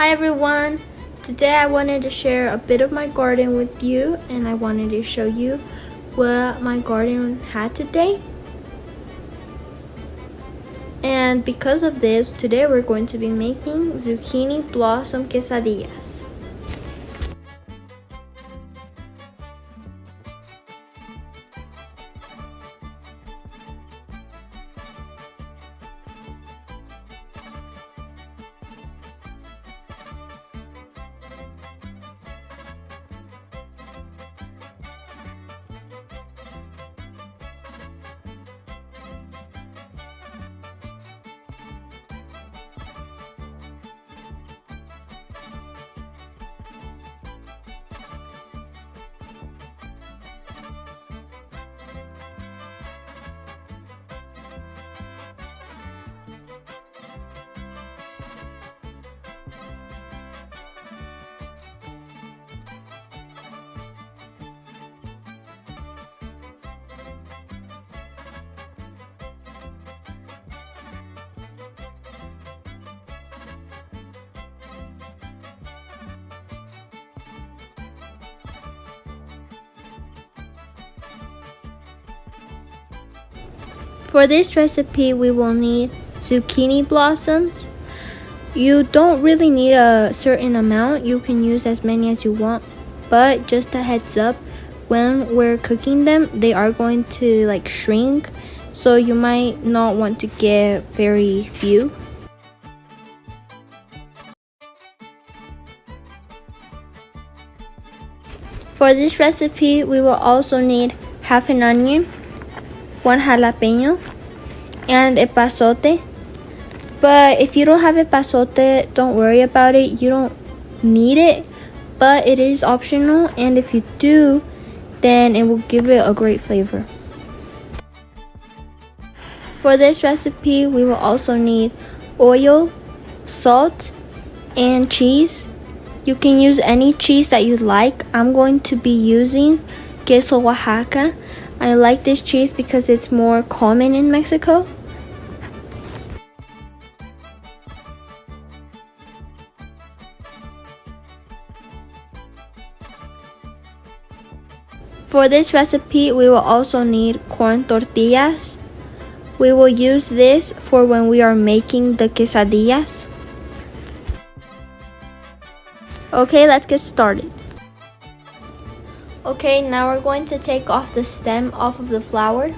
Hi everyone! Today I wanted to share a bit of my garden with you, and I wanted to show you what my garden had today. And because of this, today we're going to be making zucchini blossom quesadillas. For this recipe, we will need zucchini blossoms. You don't really need a certain amount. You can use as many as you want, but just a heads up, when we're cooking them, they are going to shrink, so you might not want to get very few. For this recipe, we will also need half an onion, 1 jalapeno, and a pasote. But if you don't have a pasote, don't worry about it. You don't need it, but it is optional, and if you do, then it will give it a great flavor. For this recipe, we will also need oil, salt, and cheese. You can use any cheese that you like. I'm going to be using queso Oaxaca. I like this cheese because it's more common in Mexico. For this recipe, we will also need corn tortillas. We will use this for when we are making the quesadillas. Okay, let's get started. Okay, now we're going to take off the stem off of the flower.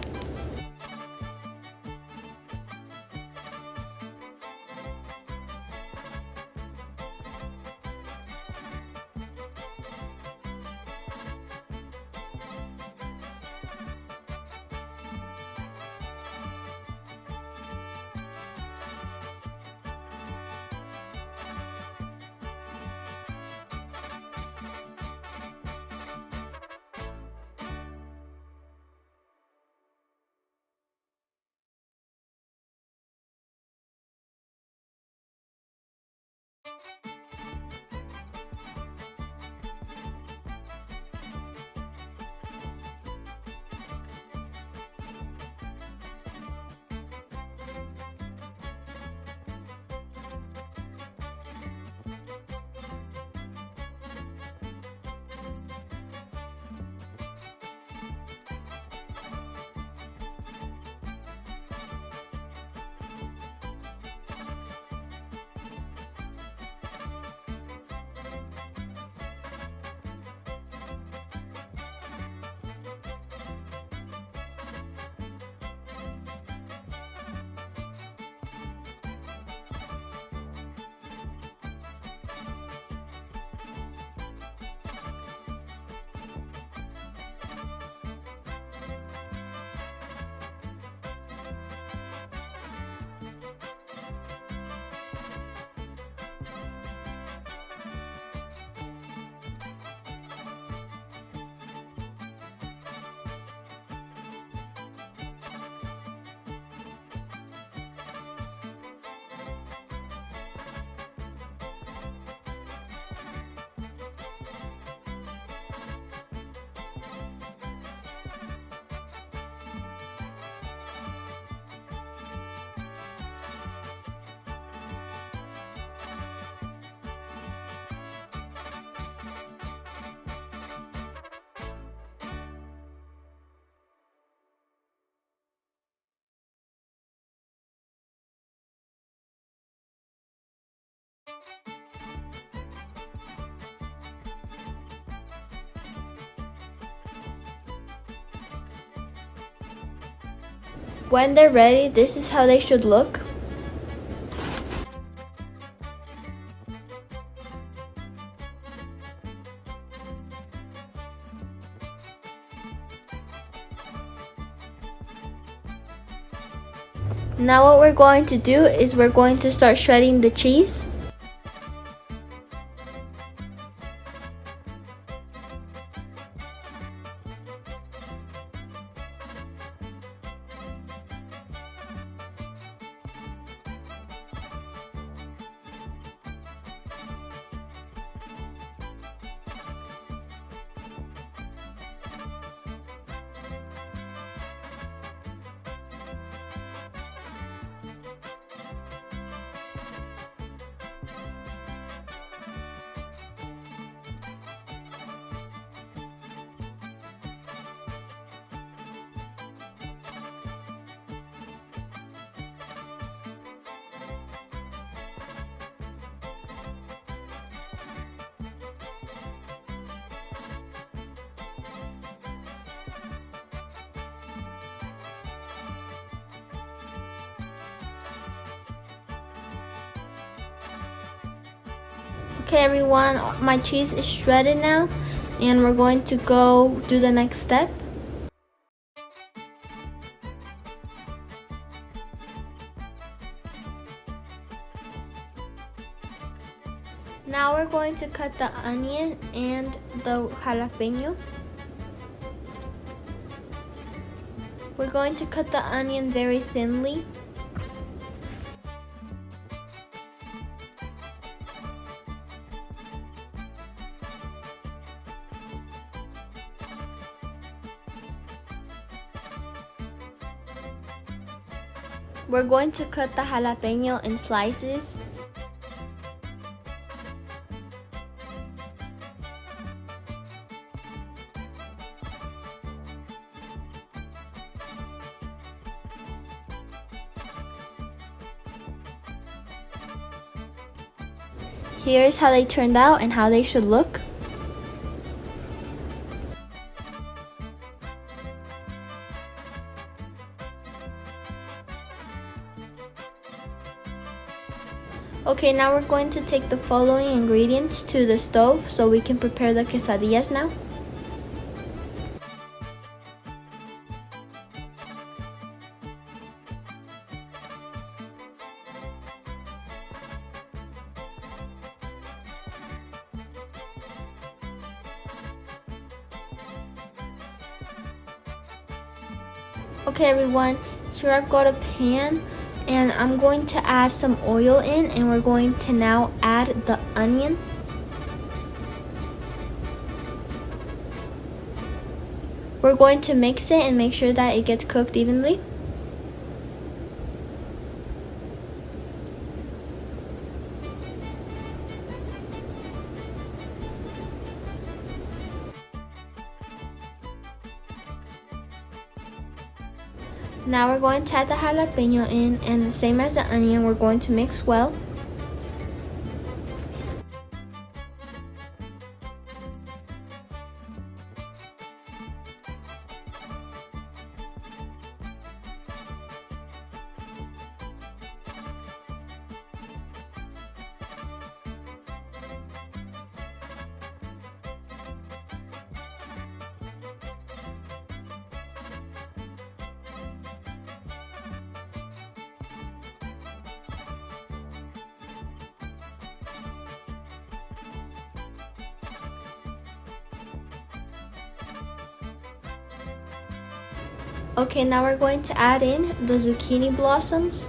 When they're ready, this is how they should look. Now what we're going to do is we're going to start shredding the cheese. Okay everyone, my cheese is shredded now, and we're going to go do the next step. Now we're going to cut the onion and the jalapeno. We're going to cut the onion very thinly. We're going to cut the jalapeno in slices. Here's how they turned out and how they should look. Okay, now we're going to take the following ingredients to the stove so we can prepare the quesadillas now. Okay everyone, here I've got a pan and I'm going to add some oil in, and we're going to now add the onion. We're going to mix it and make sure that it gets cooked evenly. Now we're going to add the jalapeno in, and the same as the onion, we're going to mix well. Okay, now we're going to add in the zucchini blossoms.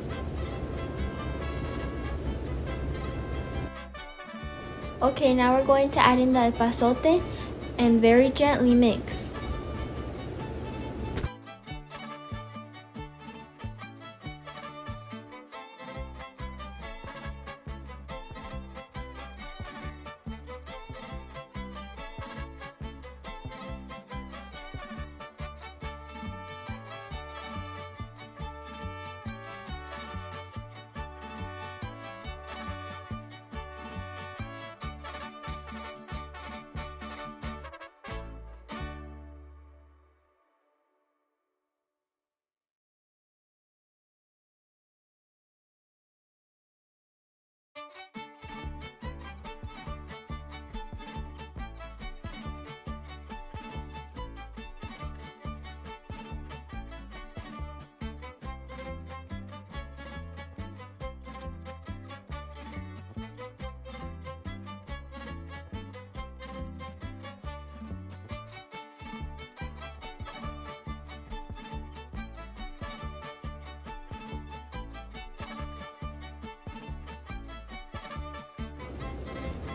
Okay, now we're going to add in the epazote and very gently mix.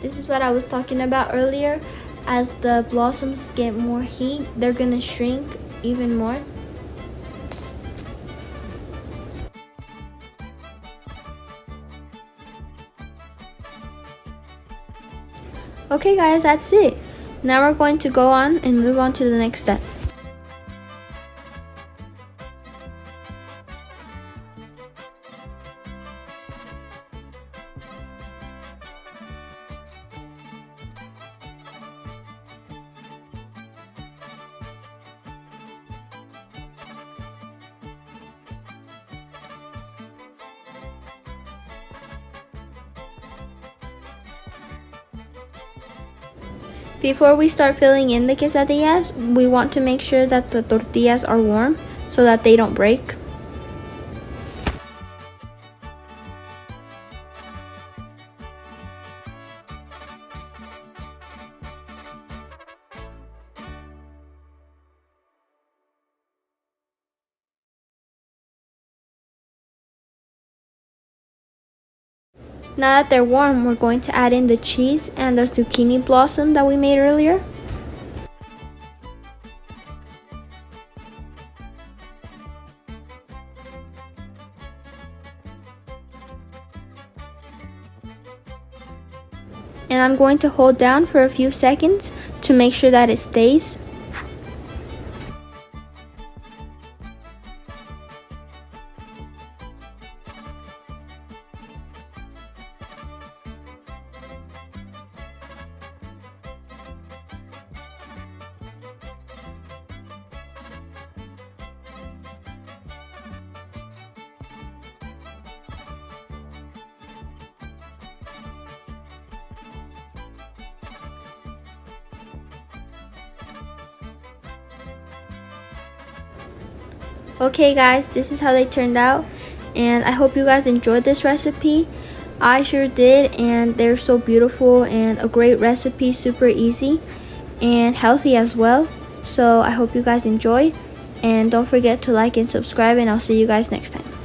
This is what I was talking about earlier. As the blossoms get more heat, they're gonna shrink even more. Okay guys, that's it. Now we're going to go on and move on to the next step. Before we start filling in the quesadillas, we want to make sure that the tortillas are warm so that they don't break. Now that they're warm, we're going to add in the cheese and the zucchini blossom that we made earlier. And I'm going to hold down for a few seconds to make sure that it stays. Okay guys, this is how they turned out, and I hope you guys enjoyed this recipe. I sure did, and they're so beautiful and a great recipe, super easy and healthy as well. So I hope you guys enjoy, and don't forget to like and subscribe, and I'll see you guys next time.